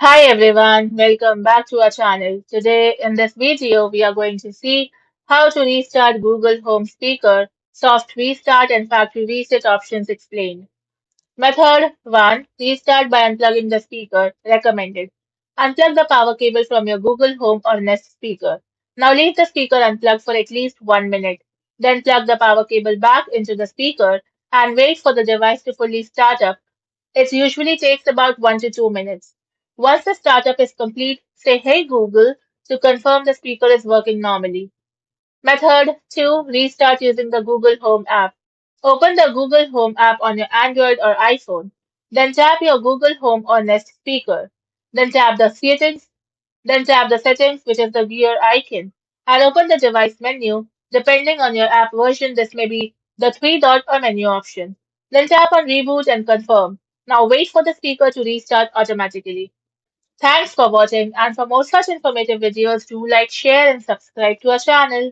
Hi everyone, welcome back to our channel. Today in this video, we are going to see how to restart Google Home Speaker, soft restart and factory reset options explained. Method 1. Restart by unplugging the speaker. Recommended. Unplug the power cable from your Google Home or Nest speaker. Now leave the speaker unplugged for at least 1 minute. Then plug the power cable back into the speaker and wait for the device to fully start up. It usually takes about 1 to 2 minutes. Once the startup is complete, say Hey Google to confirm the speaker is working normally. Method 2. Restart using the Google Home app. Open the Google Home app on your Android or iPhone. Then tap your Google Home or Nest speaker. Then tap the settings. Then tap the settings, which is the gear icon, and open the device menu. Depending on your app version, this may be the three dot or menu option. Then tap on reboot and confirm. Now wait for the speaker to restart automatically. Thanks for watching, and for more such informative videos, do like, share, and subscribe to our channel.